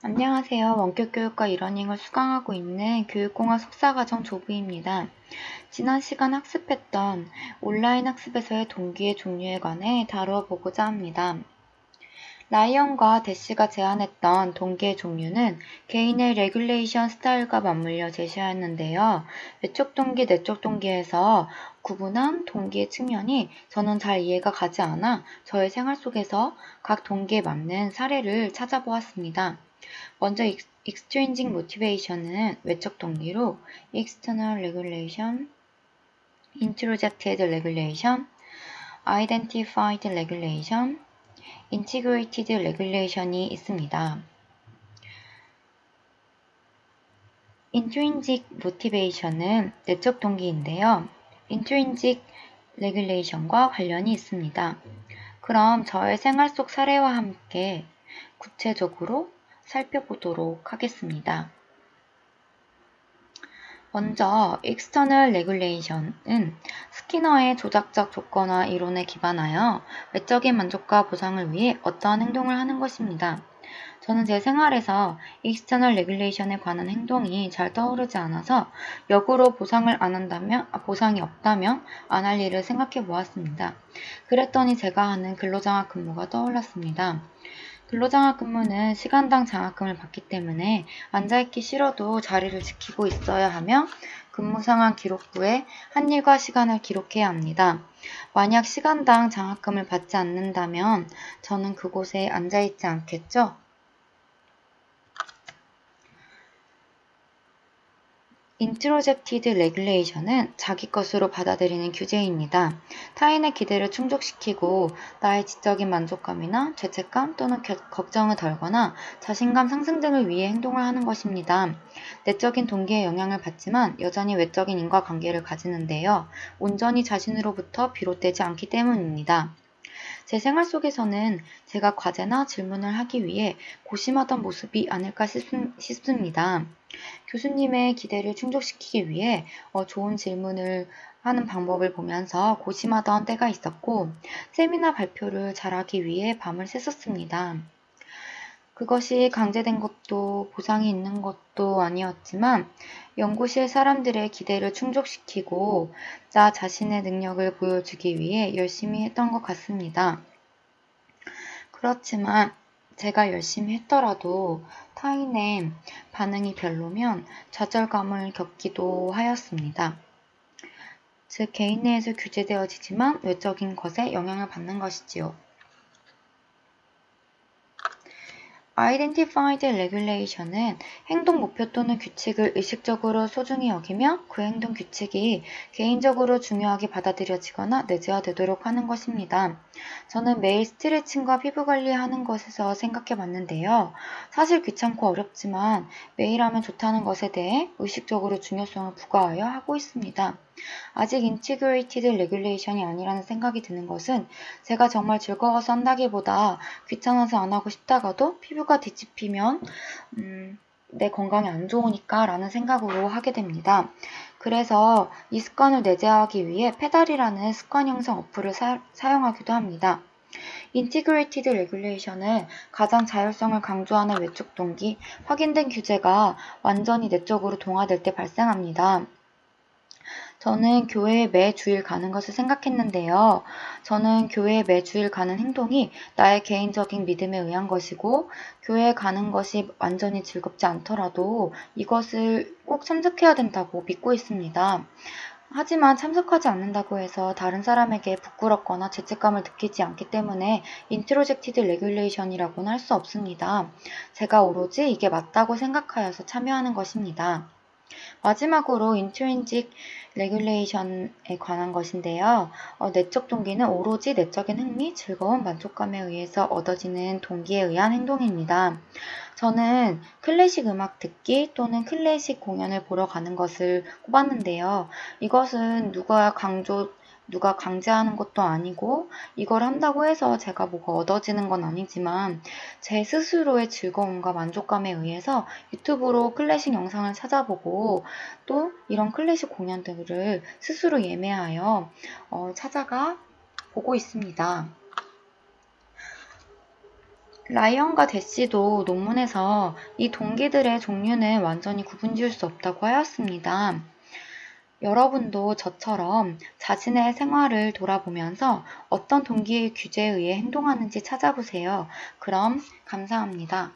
안녕하세요. 원격교육과 이러닝을 수강하고 있는 교육공학 석사과정 조부입니다. 지난 시간 학습했던 온라인 학습에서의 동기의 종류에 관해 다루어 보고자 합니다. 라이언과 대시가 제안했던 동기의 종류는 개인의 레귤레이션 스타일과 맞물려 제시하였는데요. 외적 동기, 내적 동기에서 구분한 동기의 측면이 저는 잘 이해가 가지 않아 저의 생활 속에서 각 동기에 맞는 사례를 찾아보았습니다. 먼저 extrinsic motivation은 외적 동기로 external regulation, introjected regulation, identified regulation, integrated regulation이 있습니다. intrinsic motivation은 내적 동기인데요. intrinsic regulation과 관련이 있습니다. 그럼 저의 생활 속 사례와 함께 구체적으로 살펴보도록 하겠습니다. 먼저 external regulation은 스키너의 조작적 조건화 이론에 기반하여 외적인 만족과 보상을 위해 어떠한 행동을 하는 것입니다. 저는 제 생활에서 external regulation에 관한 행동이 잘 떠오르지 않아서 역으로 보상이 없다면 안 할 일을 생각해 보았습니다. 그랬더니 제가 하는 근로장학 근무가 떠올랐습니다. 근로장학 근무는 시간당 장학금을 받기 때문에 앉아있기 싫어도 자리를 지키고 있어야 하며 근무 상황 기록부에 한 일과 시간을 기록해야 합니다. 만약 시간당 장학금을 받지 않는다면 저는 그곳에 앉아있지 않겠죠? 인트로젝티드 레귤레이션은 자기 것으로 받아들이는 규제입니다. 타인의 기대를 충족시키고 나의 지적인 만족감이나 죄책감 또는 걱정을 덜거나 자신감 상승 등을 위해 행동을 하는 것입니다. 내적인 동기에 영향을 받지만 여전히 외적인 인과관계를 가지는데요. 온전히 자신으로부터 비롯되지 않기 때문입니다. 제 생활 속에서는 제가 과제나 질문을 하기 위해 고심하던 모습이 아닐까 싶습니다. 교수님의 기대를 충족시키기 위해 좋은 질문을 하는 방법을 보면서 고심하던 때가 있었고, 세미나 발표를 잘하기 위해 밤을 샜었습니다. 그것이 강제된 것도 보상이 있는 것도 아니었지만 연구실 사람들의 기대를 충족시키고 나 자신의 능력을 보여주기 위해 열심히 했던 것 같습니다. 그렇지만 제가 열심히 했더라도 타인의 반응이 별로면 좌절감을 겪기도 하였습니다. 즉 개인 내에서 규제되어지지만 외적인 것에 영향을 받는 것이지요. Identified Regulation은 행동 목표 또는 규칙을 의식적으로 소중히 여기며 그 행동 규칙이 개인적으로 중요하게 받아들여지거나 내재화되도록 하는 것입니다. 저는 매일 스트레칭과 피부 관리하는 것에서 생각해 봤는데요. 사실 귀찮고 어렵지만 매일 하면 좋다는 것에 대해 의식적으로 중요성을 부과하여 하고 있습니다. 아직 인티그레이티드 레귤레이션이 아니라는 생각이 드는 것은 제가 정말 즐거워서 한다기보다 귀찮아서 안 하고 싶다가도 피부가 뒤집히면 내 건강에 안 좋으니까 라는 생각으로 하게 됩니다. 그래서 이 습관을 내재하기 위해 페달이라는 습관 형성 어플을 사용하기도 합니다. 인티그레이티드 레귤레이션은 가장 자율성을 강조하는 외적 동기, 확인된 규제가 완전히 내적으로 동화될 때 발생합니다. 저는 교회에 매 주일 가는 것을 생각했는데요. 저는 교회에 매 주일 가는 행동이 나의 개인적인 믿음에 의한 것이고 교회에 가는 것이 완전히 즐겁지 않더라도 이것을 꼭 참석해야 된다고 믿고 있습니다. 하지만 참석하지 않는다고 해서 다른 사람에게 부끄럽거나 죄책감을 느끼지 않기 때문에 인트로젝티드 레귤레이션이라고는 할 수 없습니다. 제가 오로지 이게 맞다고 생각하여서 참여하는 것입니다. 마지막으로 인트린직 레귤레이션에 관한 것인데요. 내적 동기는 오로지 내적인 흥미, 즐거움, 만족감에 의해서 얻어지는 동기에 의한 행동입니다. 저는 클래식 음악 듣기 또는 클래식 공연을 보러 가는 것을 꼽았는데요. 이것은 누가 강제하는 것도 아니고 이걸 한다고 해서 제가 뭐가 얻어지는 건 아니지만 제 스스로의 즐거움과 만족감에 의해서 유튜브로 클래식 영상을 찾아보고 또 이런 클래식 공연들을 스스로 예매하여 찾아가 보고 있습니다. 라이언과 대시도 논문에서 이 동기들의 종류는 완전히 구분지을 수 없다고 하였습니다. 여러분도 저처럼 자신의 생활을 돌아보면서 어떤 동기의 규제에 의해 행동하는지 찾아보세요. 그럼 감사합니다.